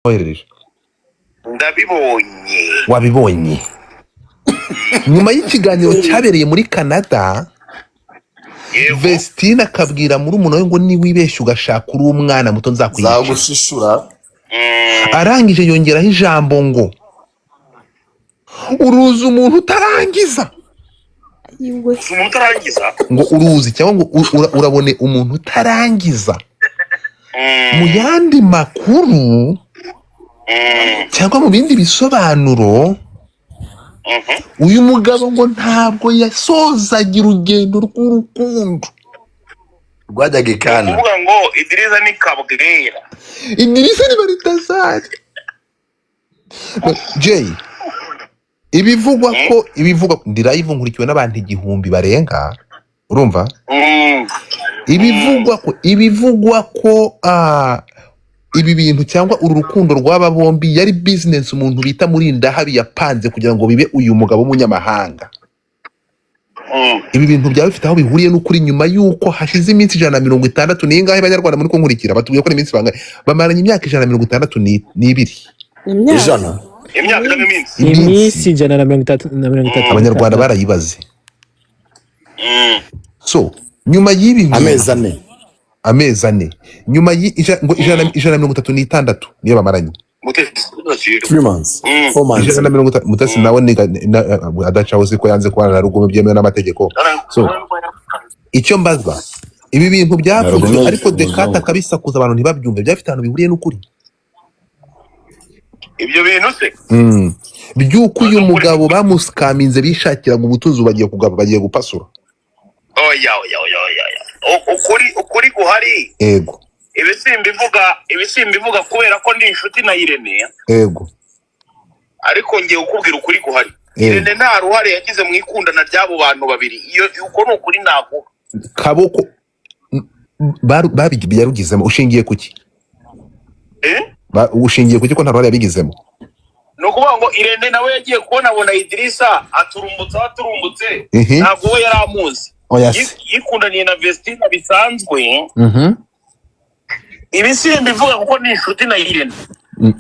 oherereje ndabibonye wabibonye nyuma y'ikiganiro cyabereye muri Canada. yego Vestine akabwira muri umuntu we ngo niwibeshye ugashaka uri umwana muto nzakwica. zagushishura Arangije yongeraho ijambo ngo uruzi umuntu utarangiza, umuntu utarangiza ngo uruzi cyangwa ngo urabone umuntu utarangiza. Mu yandi makuru cyangwa mu bindi bisobanuro, uyu mugabo ngo ntabwo yasozaga urugendo rw'urukundo rwajyaga ikana. kuvuga ngo Idrissa ni kabwera Idrissa ni Baritazari. Jay, ibivugwa ndi live nkurikiwe n'abantu 1000 barenga, urumva? Ibivugwa ko ibi bintu cyangwa uru rukundo rw'aba bombi yari business umuntu bita Murindahabi yapanze kugira ngo bibe uyu mugabo w'umunyamahanga. Ibi bintu byaba bifite aho bihuriye n'ukuri nyuma yuko hashize iminsi 160 n'ingahe Abanyarwanda muri ko nkurikira batubwiye ko iminsi bangahe bamaranye imyaka 162 ijana imyaka n'iminsi iminsi 133 Abanyarwanda barayibaze. So nyuma y'ibi amezi ane nyuma ngo 136 niyo bamaranye 3 months 4 months Mutesi nawe adacaho ko yanze kubana na Rugume byemewe n'amategeko. So icyo mbaza ibi bintu byavuzwe ariko Dekata kabisakuza abantu ntibabyumve byafite ahantu bihuriye n'ukuri. ibyo bintu se byuko uyu mugabo bamuskaminze bishakiraga ubutunzi bagiye gupasura. oya ukuri guhari Ego ibisimbivuga kubera ko ndi inshuti na Irene. Ego ariko ngiye ukubwira ukuri guhari. Irene nta ruhare yagize mu ikundana ry'abo bantu babiri. Iyo uko ni ukuri nago kaboko babigiye yarugizemo. Ushingiye kuki? Ushingiye kuki ko nta ruhare yabigizemo? No kuvuga ngo Irene nawe yagiye kubona abona Idrissa aturumbutse ntabwo we yaramuzi. Yikundaniye na Vestine bisanzwe. Ibisimbi bivuga kuko ni inshuti na Irene.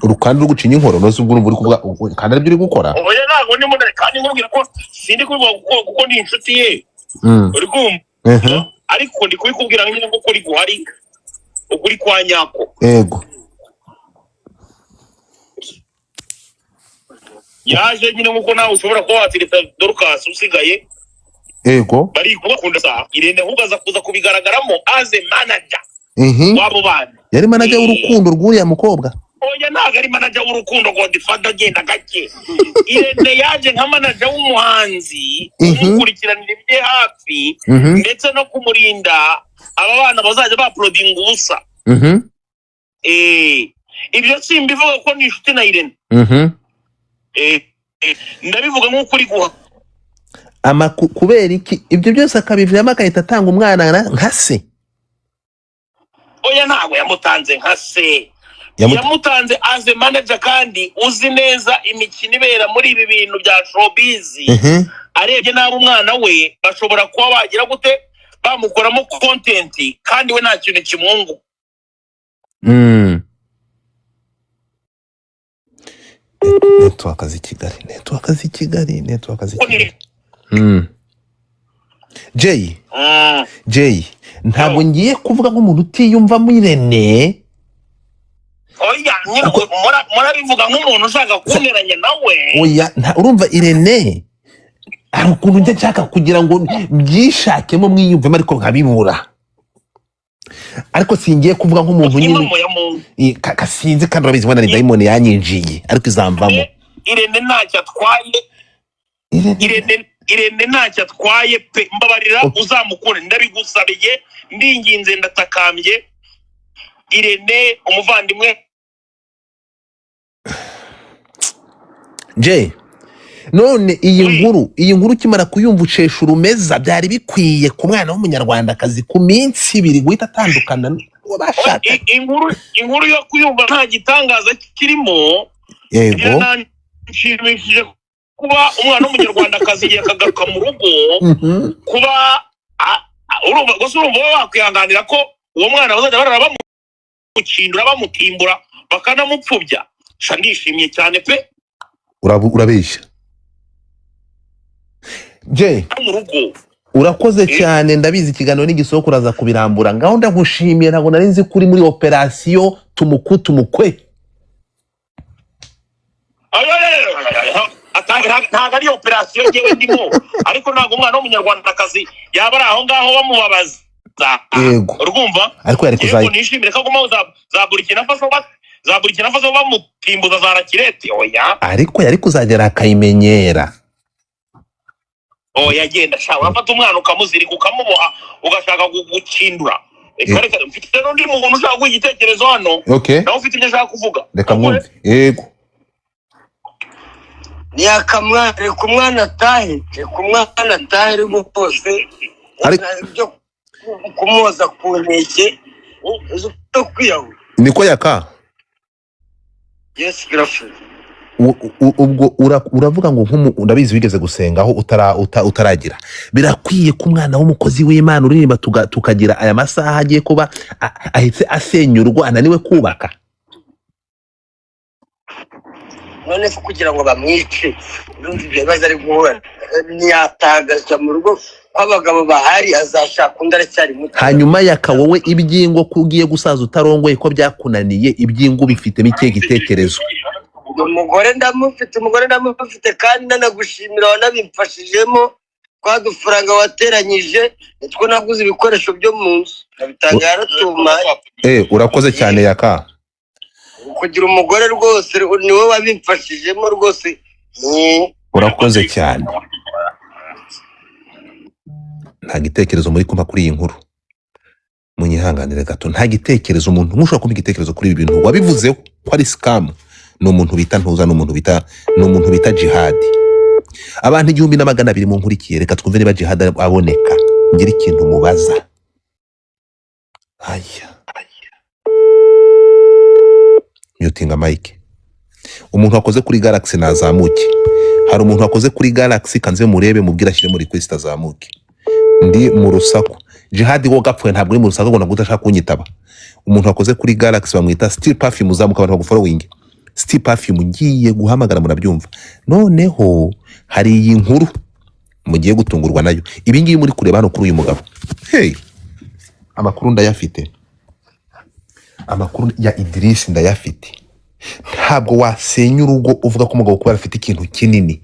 Urukanda rugucinya inkoro noze ubwo uri kuvuga kandi aribyo uri gukora. Oya ntago ni munani kandi nkubwira ko sindi kuvuga kuko ni inshuti ye. Uri kumva? Ariko ndi kubikubwira nyine ngo kuri guhari ukuri kwa nyako. Ego yaje nyine nkuko nawe ushobora kuba watirita Dorcas usigaye. Ego bari kubakunda sa Irene hugaza kuza kubigaragaramo as a manager wabo bana. Yari manager w'urukundo rw'uriya mukobwa. Oya ntago ari manager w'urukundo ngo Godfather agenda gake. Irene yaje nka manager w'umuhanzi umukurikiranira ibye hafi ndetse no kumurinda aba bana bazajya baprodinga ubusa. Ibyo simbivuga ko ni inshuti na Irene. Ndabivuga nk'ukuri guha kubera iki ibyo byose akabiviramo akahita atanga umwana nka se. Oya ntago yamutanze nka se, yamutanze as a manager kandi uzi neza imikino ibera muri ibi bintu bya showbiz. Arebye nabo umwana we bashobora kuba bagira gute bamukoramo content kandi we nta kintu kimungu. Network azi Kigali. Jay ntabwo ngiye kuvuga nk'umuntu utiyumva muri Irene. Oya murabivuga nk'umuntu ushaka kunteranya nawe. Oya urumva Irene hari ukuntu njye nshaka kugira ngo byishakemo mwiyumvemo ariko nkabibura. Ariko singiye kuvuga nk'umuntu nyine kasinze kandi urabizi bona ni diamond yanyinjiye ariko izamvamo. Irene ntacyo atwaye. Irene ntacyo atwaye pe mbabarira uzamukure ndabigusabiye ndinginze ndatakambye. Irene umuvandimwe Jay none iyi nkuru kimara kuyumva ucesha urumeza byari bikwiye ku mwana w'umunyarwandakazi ku minsi 2 guhita atandukana n'abashaka. Inkuru yo kuyumva nta gitangaza kirimo. Yego nshimishije kuba umwana w'umunyarwandakazi yakagaruka mu rugo. Kuba urumva wakwihanganira ko uwo mwana bazajya barara bamukindura bamutimbura bakanamupfubya ndishimye cyane pe. urabeshya je mu rugo. urakoze cyane ndabizi ikiganiro n'igisoko uraza kubirambura ngaho ndagushimiye ntago nari nzi kuri muri operation tumukwe ntago ari operation yewe ndimo ariko ntago umwana w'umunyarwandakazi yaba ari aho ngaho bamubabaza. Yego urumva ariko yari kuzayi nishimire ko aguma za Burkina Faso bamutimbuza za rakirete oya ariko yari kuzagera akayimenyera. Yagenda shawe afata umwana ukamuzirika ukamuboha ugashaka gukindura. Mfite n'undi muntu ushaka kugitekerezo hano. Nawe ufite ibyo ashaka kuvuga. Reka mwumve. Yego ni akamwana ku mwana tahe rwose ariko kumuza ku nteke zo kwiyaho niko yaka. Yes girlfriend. Ubwo uravuga ngo ndabizi wigeze gusenga aho utaragira birakwiye ku mwana w'umukozi w'Imana uririmba tukagira aya masaha agiye kuba ahitse asenyurwa ananiwe kubaka none ko kugira ngo bamwice ndumva ibyo bibazo ari guhura ntiyatagaza mu rugo kw'abagabo bahari azashaka undi aracyari muto. hanyuma yaka wowe ibyingo kugiye gusaza utarongoye ko byakunaniye ibyingo bifite bike gitekerezo. umugore ndamufite kandi nanagushimira wanabimfashijemo kwa dufaranga wateranyije nitwo naguze ibikoresho byo mu nzu nabitanga yaratuma. Urakoze cyane yaka kugira umugore rwose niwe wabimfashijemo rwose. Urakoze cyane. Nta gitekerezo muri kumpa kuri iyi nkuru munyihanganire gato nta gitekerezo umuntu mushobora kumpa igitekerezo kuri ibi bintu wabivuzeho ko ari scam. No muntu bita ntuza no muntu bita jihad. Abantu 1200 mu nkurikiye reka twumve niba jihad aboneka ngira ikintu mubaza. Mutinga Mike. Umuntu wakoze kuri Galaxy nazamuke. Hari umuntu wakoze kuri Galaxy kanze murebe mubwira ashyire muri request azamuke. Ndi mu rusaku. Jihad wo gapfuye ntabwo uri mu rusaku ngo nagudashaka kunyitaba. Umuntu wakoze kuri Galaxy bamwita Still Perfume uzamuka abantu bagufollowing. Still Perfume ngiye guhamagara murabyumva. Noneho hari iyi nkuru mugiye gutungurwa nayo. Ibi ngiyi muri kureba hano kuri uyu mugabo. Amakuru ndayafite. Amakuru ya Idris ndayafite. Ntabwo wasenya urugo uvuga ko umugabo kuba afite ikintu kinini.